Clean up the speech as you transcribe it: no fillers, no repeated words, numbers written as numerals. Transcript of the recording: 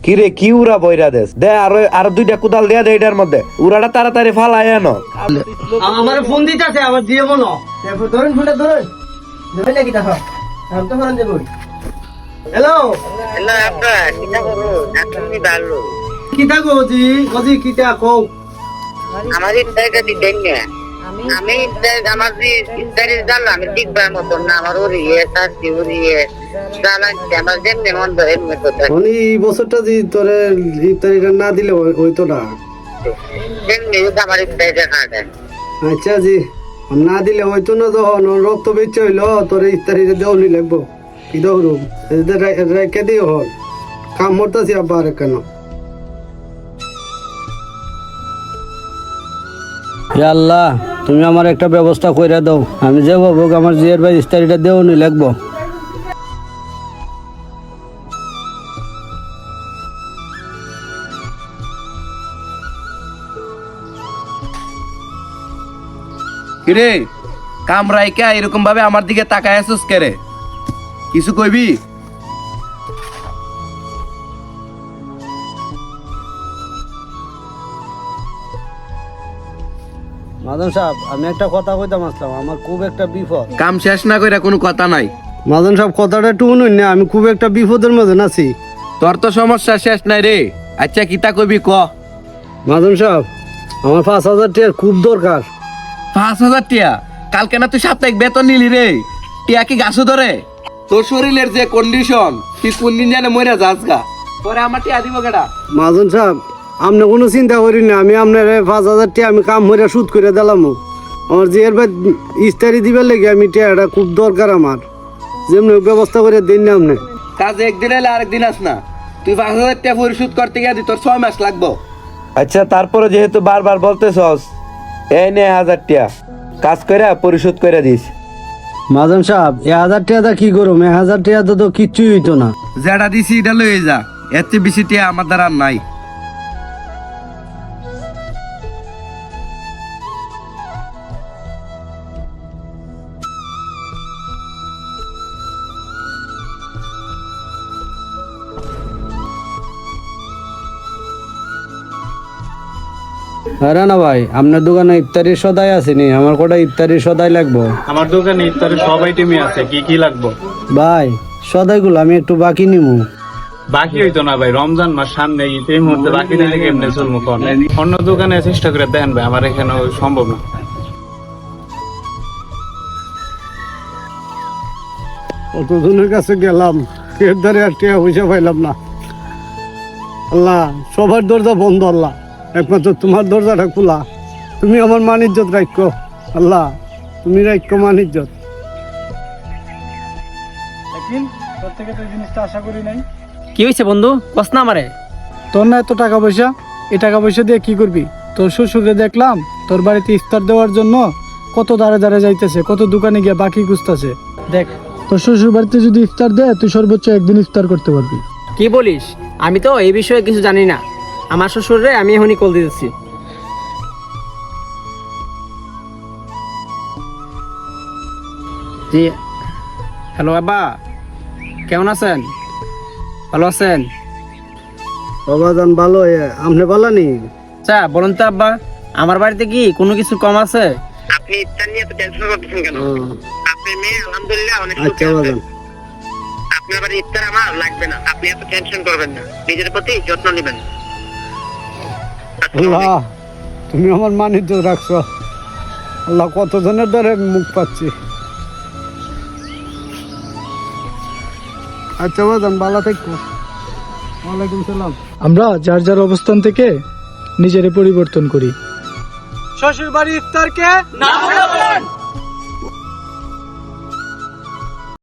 কিরে কি উড়া বইরা দেশ দে আর দুইটা কুদাল দিয়া দে এটার মধ্যে উড়াটা তাড়াতাড়ি ফালাই আনো। আমার ফোন দিতেছে আবার দিয়ে বলো ধরুন ফোনটা ধরুন ধরে নাকি দেখো আমি তো ফোন দেবো। হ্যালো হ্যালো আব্বা কিটা করো তুমি ভালো কি থাকো জি কজি কি থাকো আমার ইফতারিটা দিতেন না আমি আমার যে ইফতারি জানলাম আমি ঠিকবার মতন না আমার ওরিয়ে শাস্তি ওরিয়ে জানাচ্ছি আমার যেমনি মন ধরে এমনি কথা উনি এই বছরটা যে তোরে ইফতারিটা না দিলে হইতো না। যেমনি আমার ইফতারিটা খাওয়া আচ্ছা জি না দিলে হয়তো না যখন রক্ত বেচে হইলো তোর ইফতারিটা দেওয়ানি লাগবো কি দৌড় রেখে দিও হল কাম মরতেছি আব্বা আর কেন আল্লাহ তুমি আমার একটা ব্যবস্থা করে দাও আমি যে ভাবো আমার জিয়ার ভাই ইস্তারিটা দেও নি লাগবো। কিরে কামরাইকা এরকম ভাবে আমার দিকে তাকায় আছিস কেরে কিছু কইবি? মাদন সাহেব আমি একটা কথা কইতাম আসলাম আমার খুব একটা বিপদ। কাম শেষ না কইরা কোনো কথা নাই। মাদন সাহেব কথাটা একটু শুনুন না আমি খুব একটা বিপদের মধ্যে আছি। তোর তো সমস্যা শেষ নাই রে। আচ্ছা কিতা কইবি ক। মাদন সাহেব আমার 5,000 টাকার খুব দরকার। 5,000 টিয়া? কালকে না তুই সাপ্তাহিক বেতন নিলি রে, টিয়া কি গাছও ধরে? তোর শরীরের যে কন্ডিশন তুই কোন দিন জানে মরে যাস গা, পরে আমার টিয়া দিব কেডা? মাদন সাহেব আপনি কোনো চিন্তা করি না আমি আপনার 5,000 টাকা আমি কাম করে সুদ করে দিলাম। আমার যে এরবার ইস্তারি দিবার লেগে আমি টাকাটা খুব দরকার আমার যেমনি ব্যবস্থা করে দিন না আপনি। কাজ একদিন এলে আরেকদিন আস না, তুই 5,000 টাকা পরিশোধ করতে গিয়ে তোর 6 মাস লাগবো। আচ্ছা তারপরে যেহেতু বারবার বলতেছস এই নে 1,000 টাকা কাজ করে পরিশোধ করে দিস। মাদন সাহেব 1,000 টাকা কি করুম? 1,000 টাকা তো কিচ্ছুই হইতো না। যেটা দিছি এটা লয়ে যা, এর চেয়ে বেশি টাকা আমার দ্বারা আর নাই। আরে না ভাই আপনার দোকানে ইফতারির সদাই আসেনি, আমার কটা ইফতারির সদাই লাগবো। আমার দোকানে ইফতারের সব আইটেমই আছে, কি কি লাগবে? ভাই সদাইগুলো আমি একটু বাকি নিমু। বাকি হইতো না ভাই, রমজান মাস সামনে, এই মুহূর্তে বাকি দিলে কেমনে চলবো কোন? অন্য দোকানে চেষ্টা করে দেন ভাই, আমার এখানে সম্ভব না। কতজনের কাছে গেলাম এর দ্বারে আর টাকা পয়সা পাইলাম না। আল্লাহ সবার দরজা বন্ধ, আল্লাহ একমাত্র তোমার দরজাটা খোলা। তুমি আমার মান ইজ্জত রাখো আল্লাহ, তুমি রাখো মান ইজ্জত। কি হয়েছে বন্ধু? কস না আমারে। তোর না এত টাকা পয়সা, এই টাকা পয়সা দিয়ে কি করবি? তোর শ্বশুরকে দেখলাম তোর বাড়িতে ইফতার দেওয়ার জন্য কত দাঁড়ে দাঁড়ে যাইতেছে, কত দোকানে গিয়ে বাকি খুঁজতেছে। দেখ তোর শ্বশুর বাড়িতে যদি ইফতার দেয় তুই সর্বোচ্চ একদিন ইফতার করতে পারবি। কি বলিস? আমি তো এই বিষয়ে কিছু জানি না। আমার শ্বশুরে আমি এখনই কল দিতেছি। জি হ্যালো আব্বা, কেমন আছেন? ভালো আছেন? বাবা জান ভালো, আপনি ভালো নি? আচ্ছা বলুন তো আব্বা, আমার বাড়িতে কি কোনো কিছু কম আছে? আপনি ইফতার নিয়ে তো টেনশন করতেছেন কেন? আপনার মেয়ে আলহামদুলিল্লাহ অনেক আচ্ছা সুখে আছে। বাজান আপনার বাড়ি ইফতার আমার লাগবে না, আপনি এত টেনশন করবেন না, নিজের প্রতি যত্ন নেবেন। আল্লাহ তুমি আমার মান ইজ্জত রাখছো আল্লাহ, কতজনের দ্বারে মুখ পাচ্ছি। আচ্ছা বাজান ভালো থাকো। ওয়ালাইকুম সালাম। আমরা যার যার অবস্থান থেকে নিজেরে পরিবর্তন করি। শ্বশুর বাড়ি ইফতারকে না